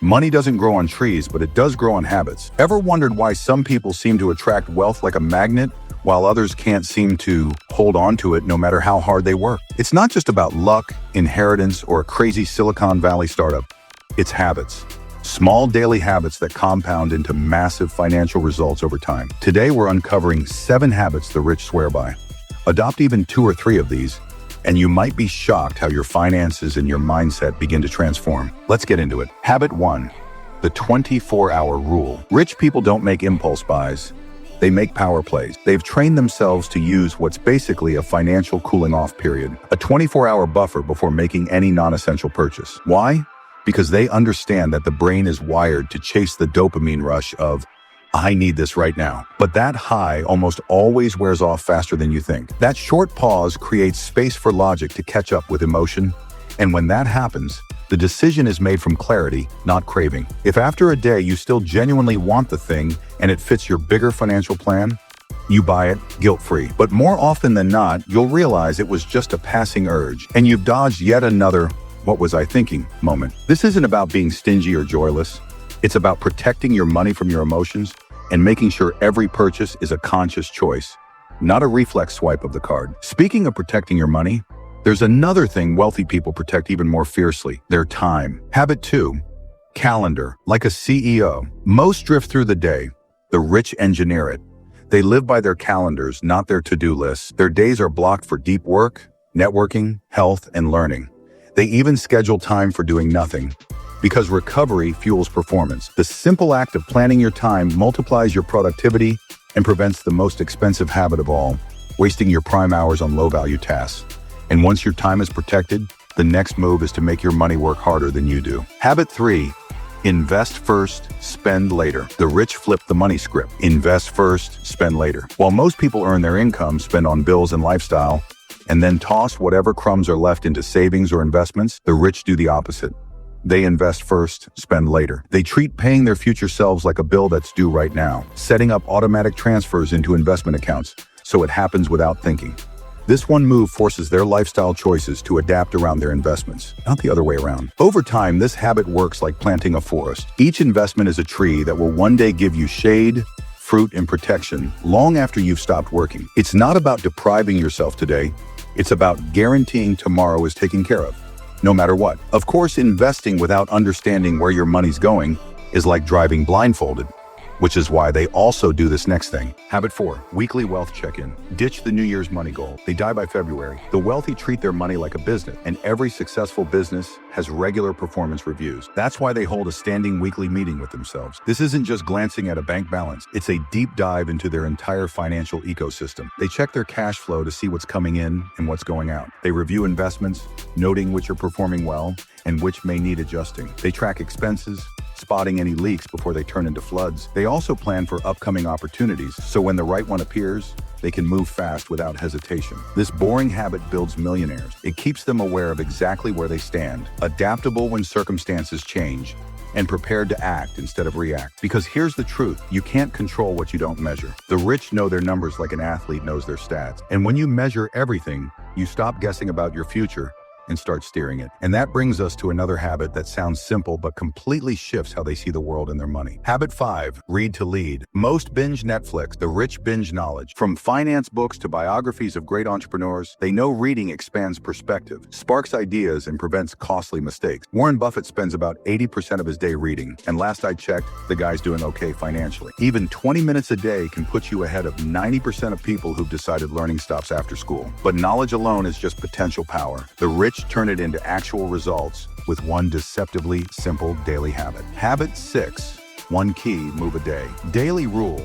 Money doesn't grow on trees, but it does grow on habits. Ever wondered why some people seem to attract wealth like a magnet, while others can't seem to hold on to it no matter how hard they work? It's not just about luck, inheritance, or a crazy Silicon Valley startup. It's habits. Small daily habits that compound into massive financial results over time. Today, we're uncovering 7 habits the rich swear by. Adopt even 2 or 3 of these, and you might be shocked how your finances and your mindset begin to transform. Let's get into it. Habit 1, the 24-hour rule. Rich people don't make impulse buys. They make power plays. They've trained themselves to use what's basically a financial cooling-off period, a 24-hour buffer before making any non-essential purchase. Why? Because they understand that the brain is wired to chase the dopamine rush of, I need this right now. But that high almost always wears off faster than you think. That short pause creates space for logic to catch up with emotion. And when that happens, the decision is made from clarity, not craving. If after a day you still genuinely want the thing and it fits your bigger financial plan, you buy it guilt-free. But more often than not, you'll realize it was just a passing urge, and you've dodged yet another "what was I thinking" moment. This isn't about being stingy or joyless. It's about protecting your money from your emotions and making sure every purchase is a conscious choice, not a reflex swipe of the card. Speaking of protecting your money, there's another thing wealthy people protect even more fiercely: their time. Habit 2, calendar. Like a CEO, most drift through the day. The rich engineer it. They live by their calendars, not their to-do lists. Their days are blocked for deep work, networking, health, and learning. They even schedule time for doing nothing, because recovery fuels performance. The simple act of planning your time multiplies your productivity and prevents the most expensive habit of all, wasting your prime hours on low-value tasks. And once your time is protected, the next move is to make your money work harder than you do. Habit 3, invest first, spend later. The rich flip the money script. Invest first, spend later. While most people earn their income, spend on bills and lifestyle, and then toss whatever crumbs are left into savings or investments, the rich do the opposite. They invest first, spend later. They treat paying their future selves like a bill that's due right now, setting up automatic transfers into investment accounts, so it happens without thinking. This one move forces their lifestyle choices to adapt around their investments, not the other way around. Over time, this habit works like planting a forest. Each investment is a tree that will one day give you shade, fruit, and protection long after you've stopped working. It's not about depriving yourself today. It's about guaranteeing tomorrow is taken care of, no matter what. Of course, investing without understanding where your money's going is like driving blindfolded, which is why they also do this next thing. Habit 4, weekly wealth check-in. Ditch the New Year's money goal. They die by February. The wealthy treat their money like a business, and every successful business has regular performance reviews. That's why they hold a standing weekly meeting with themselves. This isn't just glancing at a bank balance. It's a deep dive into their entire financial ecosystem. They check their cash flow to see what's coming in and what's going out. They review investments, noting which are performing well and which may need adjusting. They track expenses, spotting any leaks before they turn into floods. They also plan for upcoming opportunities, so when the right one appears, they can move fast without hesitation. This boring habit builds millionaires. It keeps them aware of exactly where they stand, adaptable when circumstances change, and prepared to act instead of react. Because here's the truth, you can't control what you don't measure. The rich know their numbers like an athlete knows their stats. And when you measure everything, you stop guessing about your future and start steering it. And that brings us to another habit that sounds simple but completely shifts how they see the world and their money. Habit 5, read to lead. Most binge Netflix, the rich binge knowledge. From finance books to biographies of great entrepreneurs, they know reading expands perspective, sparks ideas, and prevents costly mistakes. Warren Buffett spends about 80% of his day reading, and last I checked, the guy's doing okay financially. Even 20 minutes a day can put you ahead of 90% of people who've decided learning stops after school. But knowledge alone is just potential power. The rich turn it into actual results with one deceptively simple daily habit. Habit 6, one key move a day. Daily rule,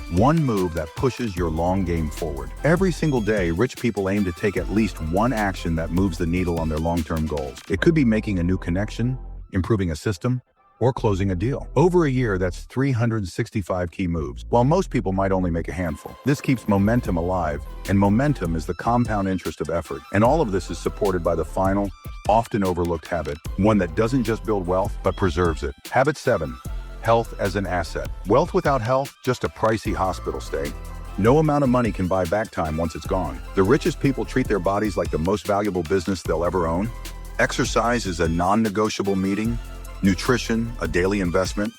one move that pushes your long game forward. Every single day, rich people aim to take at least one action that moves the needle on their long-term goals. It could be making a new connection, improving a system, or closing a deal. Over a year, that's 365 key moves, while most people might only make a handful. This keeps momentum alive, and momentum is the compound interest of effort. And all of this is supported by the final, often overlooked habit, one that doesn't just build wealth, but preserves it. Habit 7, health as an asset. Wealth without health, just a pricey hospital stay. No amount of money can buy back time once it's gone. The richest people treat their bodies like the most valuable business they'll ever own. Exercise is a non-negotiable meeting, nutrition, a daily investment,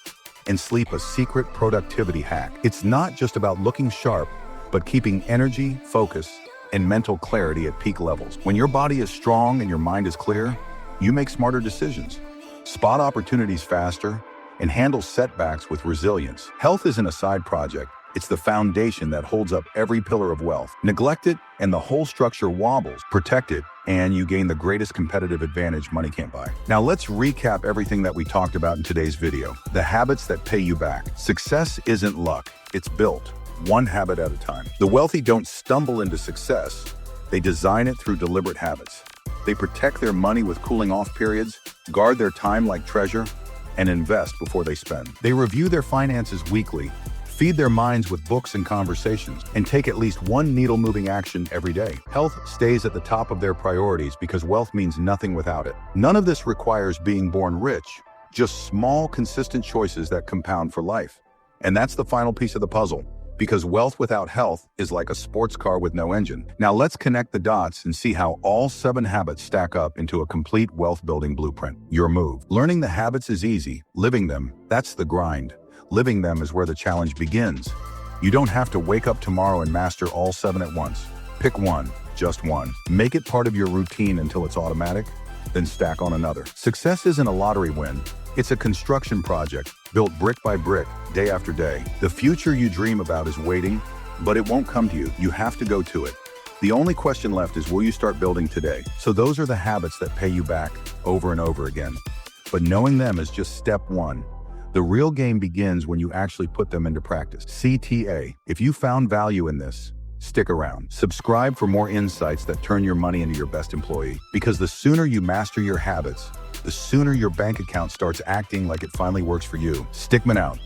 and sleep, a secret productivity hack. It's not just about looking sharp, but keeping energy, focus, and mental clarity at peak levels. When your body is strong and your mind is clear, you make smarter decisions, spot opportunities faster, and handle setbacks with resilience. Health isn't a side project. It's the foundation that holds up every pillar of wealth. Neglect it, and the whole structure wobbles. Protect it, and you gain the greatest competitive advantage money can't buy. Now let's recap everything that we talked about in today's video. The habits that pay you back. Success isn't luck. It's built, one habit at a time. The wealthy don't stumble into success. They design it through deliberate habits. They protect their money with cooling off periods, guard their time like treasure, and invest before they spend. They review their finances weekly, feed their minds with books and conversations, and take at least one needle-moving action every day. Health stays at the top of their priorities because wealth means nothing without it. None of this requires being born rich, just small, consistent choices that compound for life. And that's the final piece of the puzzle, because wealth without health is like a sports car with no engine. Now let's connect the dots and see how all 7 habits stack up into a complete wealth-building blueprint. Your move. Learning the habits is easy. Living them, that's the grind. Living them is where the challenge begins. You don't have to wake up tomorrow and master all 7 at once. Pick one, just one. Make it part of your routine until it's automatic, then stack on another. Success isn't a lottery win. It's a construction project, built brick by brick, day after day. The future you dream about is waiting, but it won't come to you. You have to go to it. The only question left is, will you start building today? So those are the habits that pay you back over and over again. But knowing them is just step one. The real game begins when you actually put them into practice. CTA. If you found value in this, stick around. Subscribe for more insights that turn your money into your best employee. Because the sooner you master your habits, the sooner your bank account starts acting like it finally works for you. Stickman out.